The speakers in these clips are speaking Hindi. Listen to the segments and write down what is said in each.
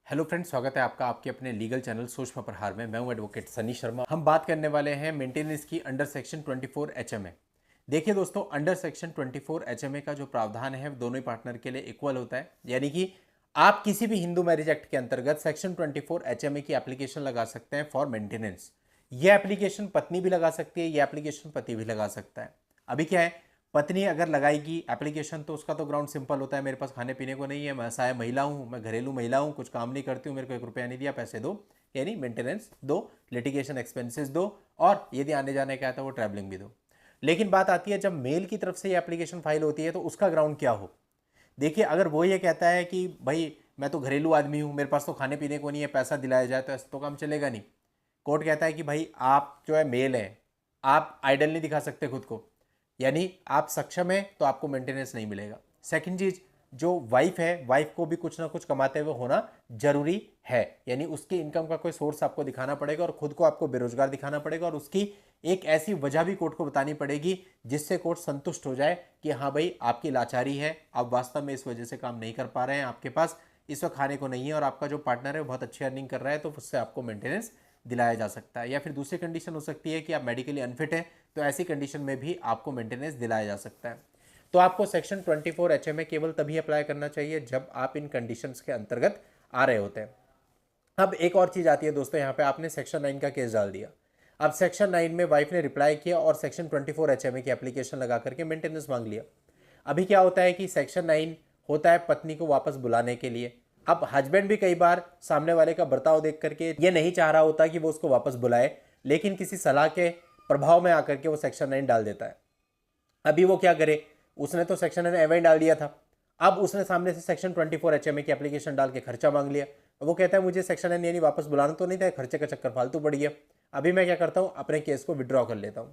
हेलो फ्रेंड्स, स्वागत है आपका आपके अपने लीगल चैनल सूक्ष्म प्रहार में। मैं हूं एडवोकेट सनी शर्मा। हम बात करने वाले हैं मेंटेनेंस की अंडर सेक्शन 24 एचएमए। देखिए दोस्तों, अंडर सेक्शन 24 एचएमए का जो प्रावधान है वो दोनों ही पार्टनर के लिए इक्वल होता है। यानी कि आप किसी भी हिंदू मैरिज एक्ट के अंतर्गत सेक्शन 24 एचएमए की एप्लीकेशन लगा सकते हैं फॉर मेंटेनेंस। यह एप्लीकेशन पत्नी भी लगा सकती है, यह एप्लीकेशन पति भी लगा सकता है। अभी क्या है, पत्नी अगर लगाएगी एप्लीकेशन तो उसका तो ग्राउंड सिंपल होता है, मेरे पास खाने पीने को नहीं है, मैं असहाय महिला हूँ, मैं घरेलू महिला हूँ, कुछ काम नहीं करती हूँ, मेरे को 1 रुपया नहीं दिया, पैसे दो, यानी मेंटेनेंस दो, लिटिगेशन एक्सपेंसेस दो, और यदि आने जाने का है तो वो ट्रैवलिंग भी दो। लेकिन बात आती है जब मेल की तरफ से ये एप्लीकेशन फाइल होती है तो उसका ग्राउंड क्या हो। देखिए, अगर वो ये कहता है कि भाई मैं तो घरेलू आदमी हूँ, मेरे पास तो खाने पीने को नहीं है, पैसा दिलाया जाए, तो ऐसा तो काम चलेगा नहीं। कोर्ट कहता है कि भाई आप जो है मेल हैं, आप आइडल नहीं दिखा सकते खुद को, यानी आप सक्षम हैं तो आपको मेंटेनेंस नहीं मिलेगा। सेकंड चीज, जो वाइफ है, वाइफ को भी कुछ ना कुछ कमाते हुए होना जरूरी है, यानी उसकी इनकम का कोई सोर्स आपको दिखाना पड़ेगा और खुद को आपको बेरोजगार दिखाना पड़ेगा, और उसकी एक ऐसी वजह भी कोर्ट को बतानी पड़ेगी जिससे कोर्ट संतुष्ट हो जाए कि हाँ भाई आपकी लाचारी है, आप वास्तव में इस वजह से काम नहीं कर पा रहे हैं, आपके पास इस वक्त खाने को नहीं है, और आपका जो पार्टनर है वो बहुत अच्छी अर्निंग कर रहा है, तो उससे आपको मेंटेनेंस दिलाया जा सकता है। या फिर दूसरी कंडीशन हो सकती है कि आप मेडिकली अनफिट हैं, तो ऐसी कंडीशन में भी आपको मेंटेनेंस दिलाया जा सकता है। तो आपको सेक्शन 24 एचएमए केवल तभी अप्लाई करना चाहिए जब आप इन कंडीशंस के अंतर्गत आ रहे होते हैं। अब एक और चीज आती है दोस्तों, यहाँ पे आपने सेक्शन 9 का केस डाल दिया। अब सेक्शन 9 में वाइफ ने रिप्लाई किया और सेक्शन 24 एचएमए की एप्लीकेशन लगा करके मेंटेनेंस मांग लिया। अभी क्या होता है कि सेक्शन 9 होता है पत्नी को वापस बुलाने के लिए। अब हस्बैंड भी कई बार सामने वाले का बर्ताव देख करके ये नहीं चाह रहा होता कि वो उसको वापस बुलाए, लेकिन किसी सलाह के प्रभाव में आकर के वो सेक्शन 9 डाल देता है। अभी वो क्या करे, उसने तो सेक्शन 9 एवं डाल दिया था, अब उसने सामने से सेक्शन 24 एचएमए की एप्लीकेशन डाल के खर्चा मांग लिया। वो कहता है मुझे सेक्शन 9 यानी वापस बुलाना तो नहीं था, खर्चे का चक्कर फालतू पड़ गया। अभी मैं क्या करता हूं, अपने केस को विड्रॉ कर लेता हूं।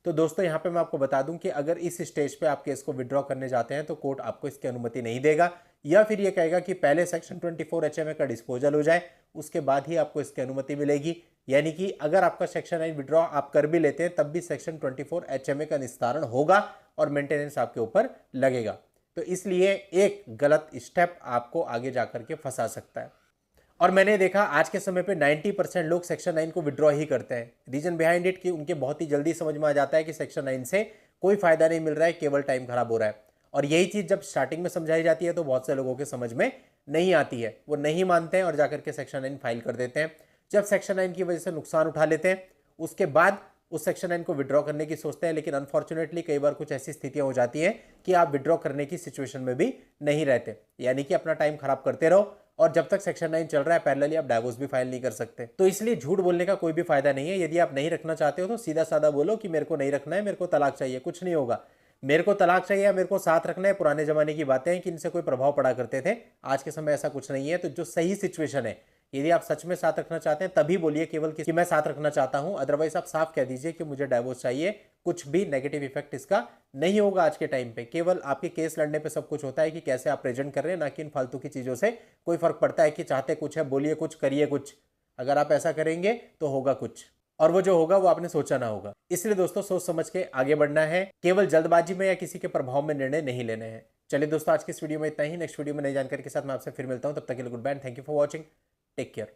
तो दोस्तों यहाँ पे मैं आपको बता दूं कि अगर इस स्टेज पे आप केस को विड्रॉ करने जाते हैं तो कोर्ट आपको इसकी अनुमति नहीं देगा, या फिर ये कहेगा कि पहले सेक्शन 24 एचएमए का डिस्पोजल हो जाए, उसके बाद ही आपको इसकी अनुमति मिलेगी। यानी कि अगर आपका सेक्शन 9 विड्रॉ आप कर भी लेते हैं तब भी सेक्शन 24 एचएमए का निस्तारण होगा और मेंटेनेंस आपके ऊपर लगेगा। तो इसलिए एक गलत स्टेप आपको आगे जाकर के फंसा सकता है। और मैंने देखा आज के समय पे 90% लोग सेक्शन 9 को विड्रॉ ही करते हैं। रीजन बिहाइंड इट कि उनके बहुत ही जल्दी समझ में आ जाता है कि सेक्शन 9 से कोई फायदा नहीं मिल रहा है, केवल टाइम खराब हो रहा है। और यही चीज जब स्टार्टिंग में समझाई जाती है तो बहुत से लोगों के समझ में नहीं आती है, वो नहीं मानते हैं और जाकर के सेक्शन 9 फाइल कर देते हैं। जब सेक्शन 9 की वजह से नुकसान उठा लेते हैं, उसके बाद उस सेक्शन 9 को विड्रॉ करने की सोचते हैं, लेकिन अनफॉर्चुनेटली कई बार कुछ ऐसी स्थितियां हो जाती हैं कि आप विड्रॉ करने की सिचुएशन में भी नहीं रहते, यानी कि अपना टाइम खराब करते रहो, और जब तक सेक्शन 9 चल रहा है पैरेलली आप डाइवोर्स भी फाइल नहीं कर सकते। तो इसलिए झूठ बोलने का कोई भी फायदा नहीं है। यदि आप नहीं रखना चाहते हो तो सीधा साधा बोलो कि मेरे को नहीं रखना है, मेरे को तलाक चाहिए, कुछ नहीं होगा। मेरे को तलाक चाहिए या मेरे को साथ रखना है, पुराने जमाने की बातें हैं कि इनसे कोई प्रभाव पड़ा करते थे, आज के समय ऐसा कुछ नहीं है। तो जो सही सिचुएशन है, यदि आप सच में साथ रखना चाहते हैं तभी बोलिए केवल कि मैं साथ रखना चाहता हूं, अदरवाइज आप साफ कह दीजिए कि मुझे डाइवोर्स चाहिए। कुछ भी नेगेटिव इफेक्ट इसका नहीं होगा आज के टाइम पे। केवल आपके केस लड़ने पे सब कुछ होता है कि कैसे आप प्रेजेंट कर रहे हैं, ना कि इन फालतू की चीजों से कोई फर्क पड़ता है कि चाहते कुछ है, बोलिए कुछ, करिए कुछ। अगर आप ऐसा करेंगे तो होगा कुछ, और वो जो होगा वो आपने सोचा ना होगा। इसलिए दोस्तों सोच समझ के आगे बढ़ना है, केवल जल्दबाजी में या किसी के प्रभाव में निर्णय नहीं लेने हैं। चलिए दोस्तों, आज की इस वीडियो में इतना ही। नेक्स्ट वीडियो में नई जानकारी के साथ मैं आपसे फिर मिलता हूं, तब तक के लिए good bye, thank you for watching, take care.